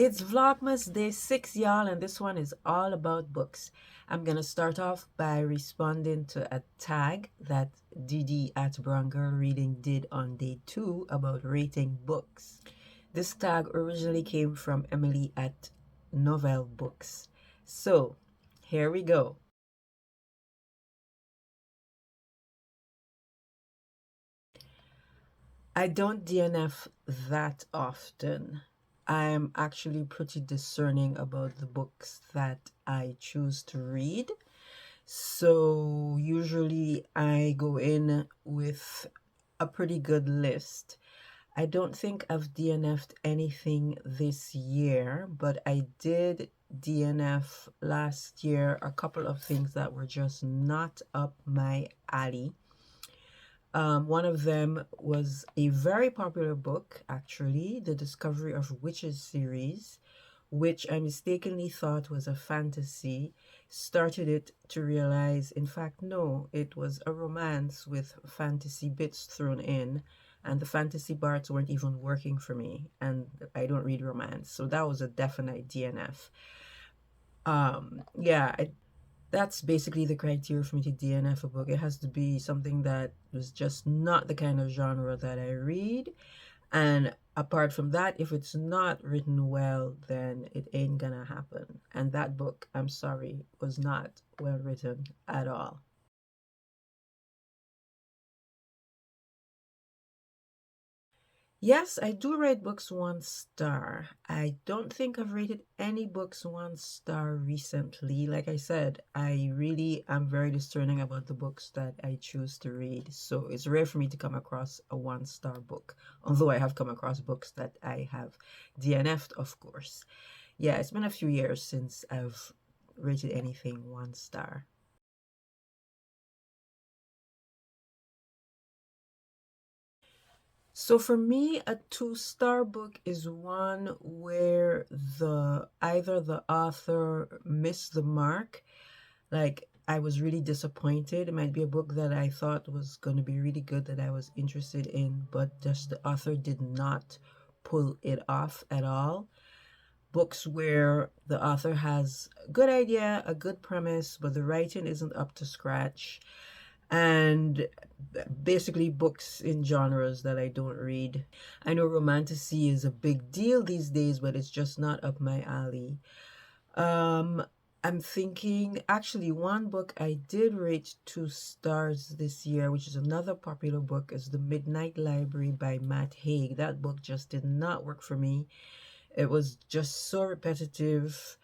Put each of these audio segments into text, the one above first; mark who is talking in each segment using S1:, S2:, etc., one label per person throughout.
S1: It's Vlogmas Day 6, y'all, and this one is all about books. I'm going to start off by responding to a tag that Didi at Brown Girl Reading did on day 2 about rating books. This tag originally came from Emily at Novel Books. So, here we go. I don't DNF that often. I'm actually pretty discerning about the books that I choose to read. So usually I go in with a pretty good list. I don't think I've DNF'd anything this year, but I did DNF last year a couple of things that were just not up my alley. One of them was a very popular book, actually, The Discovery of Witches series, which I mistakenly thought was a fantasy. Started it to realize, in fact, no, it was a romance with fantasy bits thrown in, and the fantasy parts weren't even working for me, and I don't read romance, so that was a definite DNF. Yeah, that's basically the criteria for me to DNF a book. It has to be something that was just not the kind of genre that I read. And apart from that, if it's not written well, then it ain't gonna happen. And that book, I'm sorry, was not well written at all. Yes, I do rate books 1 star. I don't think I've rated any books 1 star recently. Like I said, I really am very discerning about the books that I choose to read. So it's rare for me to come across a 1 star book, although I have come across books that I have DNF'd, of course. Yeah, it's been a few years since I've rated anything 1 star. So for me, a 2 star book is one where either the author missed the mark, like I was really disappointed. It might be a book that I thought was going to be really good that I was interested in, but just the author did not pull it off at all. Books where the author has a good idea, a good premise, but the writing isn't up to scratch, and basically books in genres that I don't read. I know romantasy is a big deal these days, but it's just not up my alley. Um, I'm thinking, actually, one book I did rate 2 stars this year, which is another popular book, is The Midnight Library by Matt Haig. That book just did not work for me. It was just so repetitive.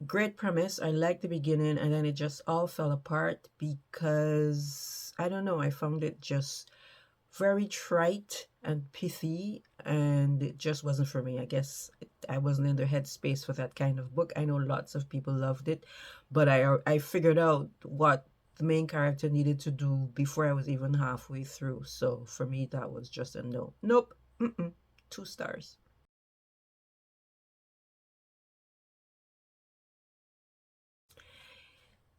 S1: Great premise. I liked the beginning, and then it just all fell apart because I don't know. I found it just very trite and pithy, and it just wasn't for me. I guess I wasn't in the headspace for that kind of book. I know lots of people loved it, but I figured out what the main character needed to do before I was even halfway through. So for me, that was just a no. Nope. 2 stars.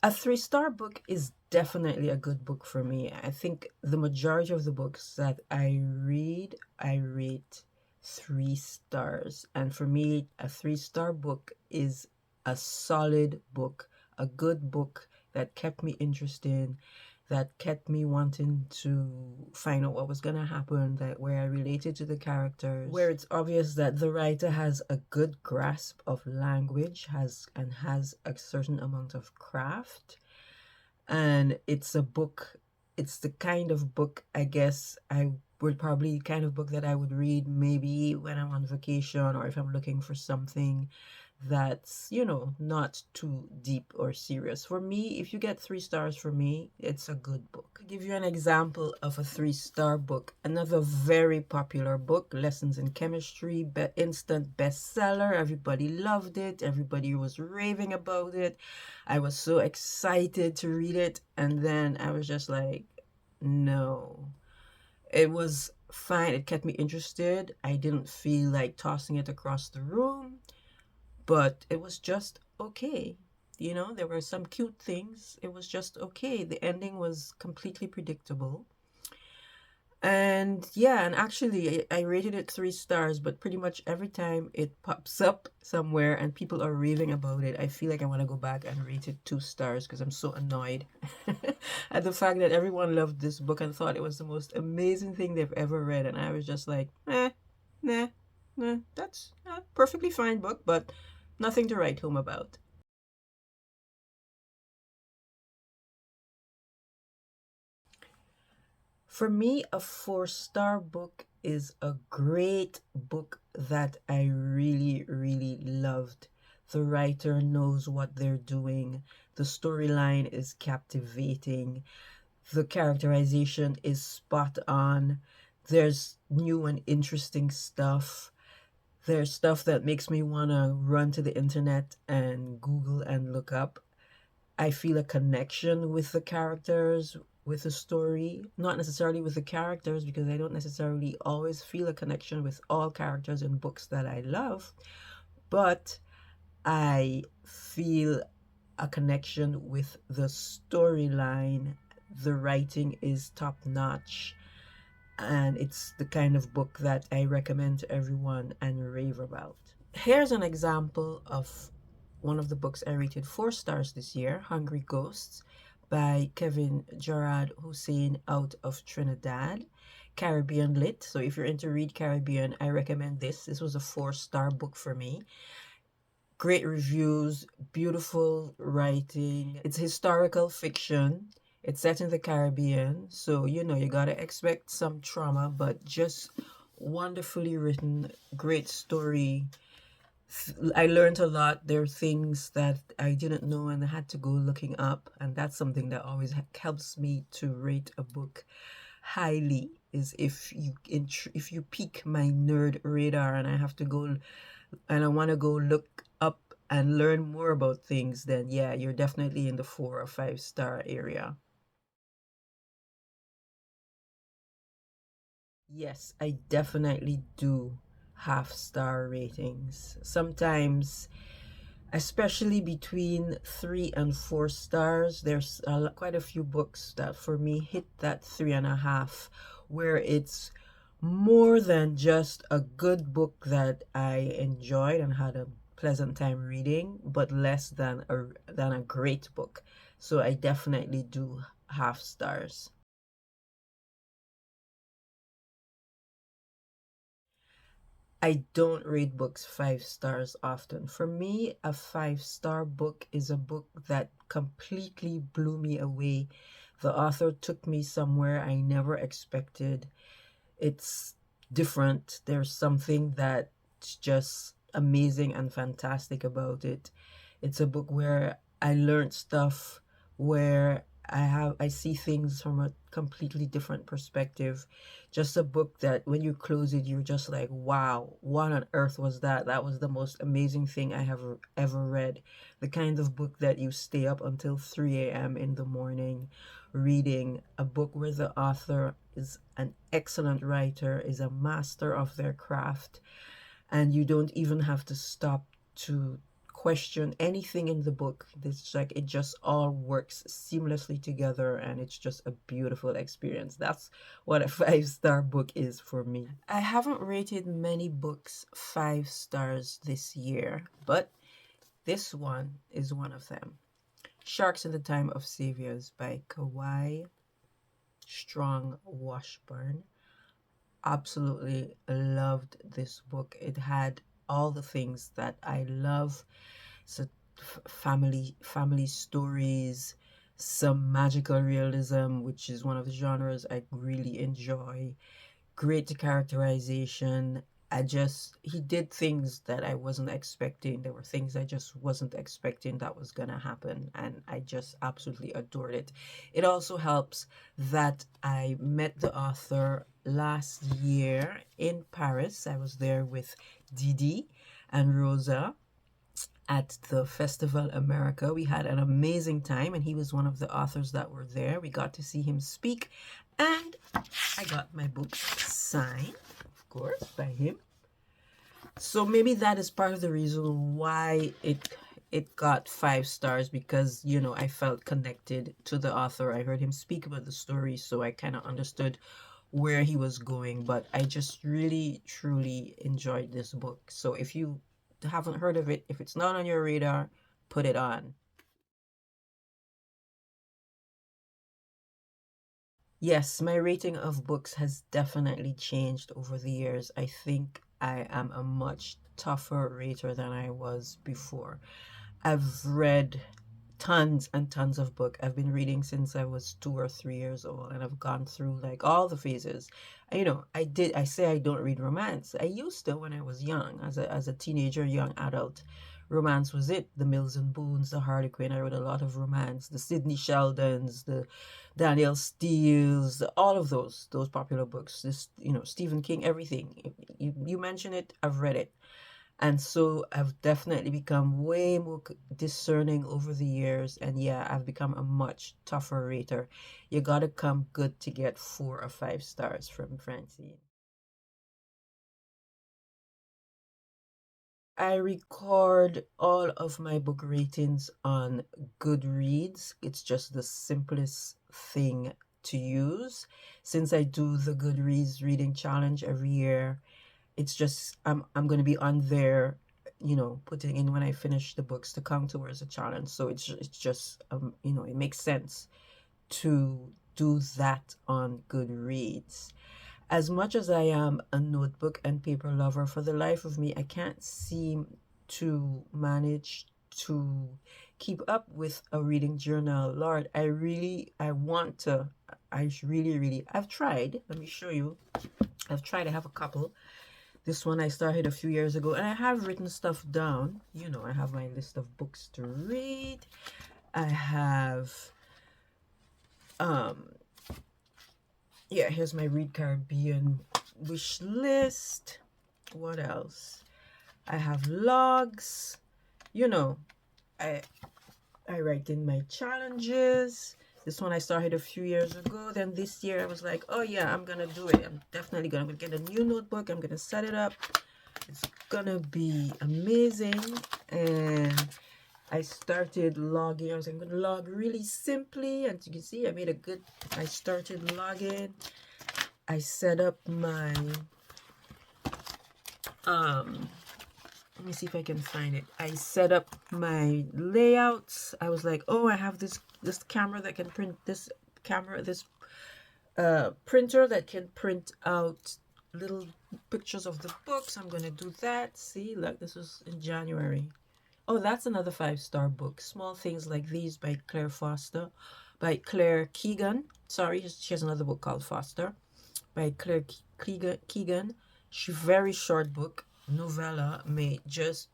S1: A 3 star book is definitely a good book for me. I think the majority of the books that I read, I rate 3 stars. And for me, a 3 star book is a solid book, a good book that kept me interested, that kept me wanting to find out what was going to happen, that where I related to the characters, where it's obvious that the writer has a good grasp of language, has a certain amount of craft, and it's a book, it's the kind of book I guess I would probably kind of book that I would read maybe when I'm on vacation, or if I'm looking for something that's, not too deep or serious. For me, if you get 3 stars for me, it's a good book. I'll give you an example of a 3 star book. Another very popular book, Lessons in Chemistry, instant bestseller. Everybody loved it. Everybody was raving about it. I was so excited to read it, and then I was just like, no. It was fine. It kept me interested. I didn't feel like tossing it across the room, but it was just okay. There were some cute things. It was just okay. The ending was completely predictable. And yeah, and actually, I rated it 3 stars, but pretty much every time it pops up somewhere and people are raving about it, I feel like I want to go back and rate it 2 stars because I'm so annoyed at the fact that everyone loved this book and thought it was the most amazing thing they've ever read. And I was just like, nah, nah, that's a perfectly fine book, but nothing to write home about. For me, a 4 star book is a great book that I really, really loved. The writer knows what they're doing. The storyline is captivating. The characterization is spot on. There's new and interesting stuff. There's stuff that makes me want to run to the internet and Google and look up. I feel a connection with the characters, with the story, not necessarily with the characters, because I don't necessarily always feel a connection with all characters in books that I love, but I feel a connection with the storyline. The writing is top notch, and it's the kind of book that I recommend to everyone and rave about. Here's an example of one of the books I rated 4 stars this year, Hungry Ghosts by Kevin Gerard Hussein out of Trinidad. Caribbean Lit. So if you're into Read Caribbean, I recommend this. This was a 4 star book for me. Great reviews, beautiful writing. It's historical fiction. It's set in the Caribbean, so you gotta expect some trauma, but just wonderfully written, great story. I learned a lot. There are things that I didn't know and I had to go looking up, and that's something that always helps me to rate a book highly. Is if you pique my nerd radar and I have to go and I want to go look up and learn more about things, then yeah, you're definitely in the 4 or 5 star area. Yes, I definitely do half-star ratings. Sometimes, especially between 3 and 4 stars, there's quite a few books that for me hit that 3.5, where it's more than just a good book that I enjoyed and had a pleasant time reading, but less than a great book. So I definitely do half-stars. I don't read books 5 stars often. For me, a 5 star book is a book that completely blew me away. The author took me somewhere I never expected. It's different. There's something that's just amazing and fantastic about it. It's a book where I learned stuff, where I see things from a completely different perspective. Just a book that when you close it, you're just like, wow, what on earth was that? That was the most amazing thing I have ever read. The kind of book that you stay up until 3 a.m. in the morning reading. A book where the author is an excellent writer, is a master of their craft, and you don't even have to stop to question anything in the book. It's like it just all works seamlessly together, and it's just a beautiful experience. That's what a 5 star book is for me. I haven't rated many books 5 stars this year, but this one is one of them. Sharks in the Time of Saviors by Kawai Strong Washburn. Absolutely loved this book. It had all the things that I love. So family stories, some magical realism, which is one of the genres I really enjoy. Great characterization. He did things that I wasn't expecting. There were things I just wasn't expecting that was gonna happen, and I just absolutely adored it. It also helps that I met the author last year in Paris. I was there with Didi and Rosa at the Festival America. We had an amazing time, and he was one of the authors that were there. We got to see him speak, and I got my book signed, of course, by him. So maybe that is part of the reason why it got 5 stars, because I felt connected to the author. I heard him speak about the story, so I kind of understood where he was going, but I just really truly enjoyed this book. So if you haven't heard of it, if it's not on your radar, put it on. Yes, my rating of books has definitely changed over the years. I think I am a much tougher rater than I was before. I've read tons and tons of book. I've been reading since I was 2 or 3 years old, and I've gone through like all the phases. I say I don't read romance. I used to when I was young, as a teenager, young adult. Romance was it. The Mills and Boons, the Harlequin. I read a lot of romance. The Sidney Sheldons, the Danielle Steeles, all of those popular books. This, Stephen King, everything. You mention it, I've read it. And so I've definitely become way more discerning over the years. And yeah, I've become a much tougher rater. You gotta come good to get 4 or 5 stars from Francine. I record all of my book ratings on Goodreads. It's just the simplest thing to use. Since I do the Goodreads reading challenge every year, it's just I'm gonna be on there, putting in when I finish the books to count towards the challenge. So it's just it makes sense to do that on Goodreads. As much as I am a notebook and paper lover, for the life of me, I can't seem to manage to keep up with a reading journal. Lord, I want to, I've tried. Let me show you. I've tried, I have a couple. This one I started a few years ago, and I have written stuff down. I have my list of books to read. I have, um, yeah, here's my Read Caribbean wish list. What else? I have logs. I I write in my challenges. This one I started a few years ago. Then this year I was like, oh yeah, I'm gonna do it. I'm gonna get a new notebook. I'm gonna set it up. It's gonna be amazing. And I started logging. I'm gonna log really simply. And you can see I started logging. I set up my, let me see if I can find it. I set up my layouts. I was like, oh, I have this camera that can print this printer that can print out little pictures of the books. I'm gonna do that. See, look, this was in January. Oh, that's another 5-star book. Small Things Like These by Claire Keegan. Sorry, she has another book called Foster by Claire Keegan. She's very short book, novella made just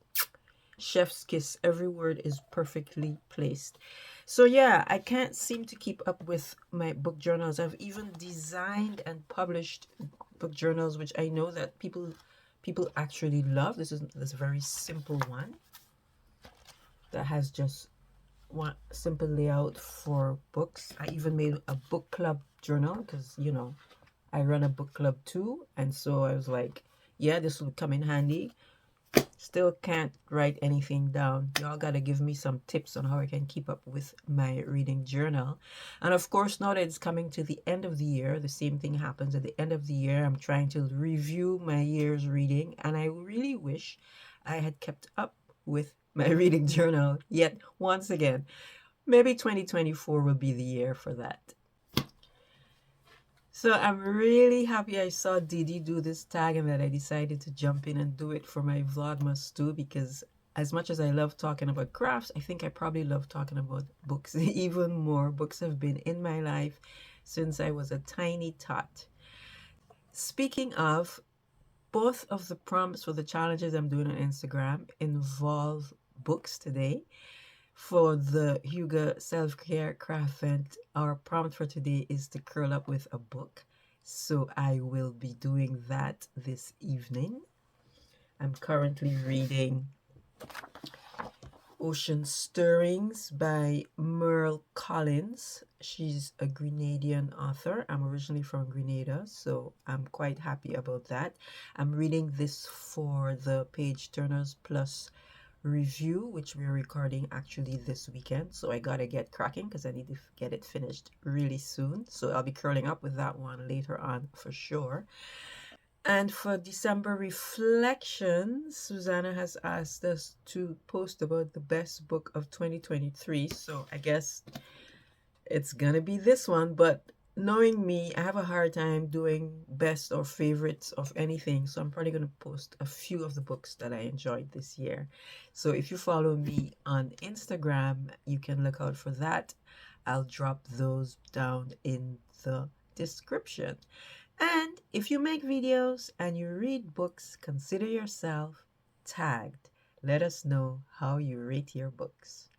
S1: chef's kiss. Every word is perfectly placed. So yeah, I can't seem to keep up with my book journals. I've even designed and published book journals, which I know that people actually love. This is this very simple one that has just one simple layout for books. I even made a book club journal because I run a book club too, and so I was like, yeah, this will come in handy. Still can't write anything down. Y'all gotta give me some tips on how I can keep up with my reading journal. And of course, now that it's coming to the end of the year, the same thing happens at the end of the year. I'm trying to review my year's reading, and I really wish I had kept up with my reading journal yet once again. Maybe 2024 will be the year for that. So I'm really happy I saw Didi do this tag and that I decided to jump in and do it for my Vlogmas too, because as much as I love talking about crafts, I think I probably love talking about books even more. Books have been in my life since I was a tiny tot. Speaking of, both of the prompts for the challenges I'm doing on Instagram involve books today. For the Hugo Self-Care Craft Vent, our prompt for today is to curl up with a book. So I will be doing that this evening. I'm currently reading Ocean Stirrings by Merle Collins. She's a Grenadian author. I'm originally from Grenada, so I'm quite happy about that. I'm reading this for the Page Turners Plus review, which we're recording actually this weekend. So I gotta get cracking because I need to get it finished really soon. So I'll be curling up with that one later on for sure. And for December reflections, Susanna has asked us to post about the best book of 2023. So I guess it's gonna be this one, but knowing me, I have a hard time doing best or favorites of anything, so I'm probably gonna post a few of the books that I enjoyed this year. So if you follow me on Instagram, you can look out for that. I'll drop those down in the description. And if you make videos and you read books, consider yourself tagged. Let us know how you rate your books.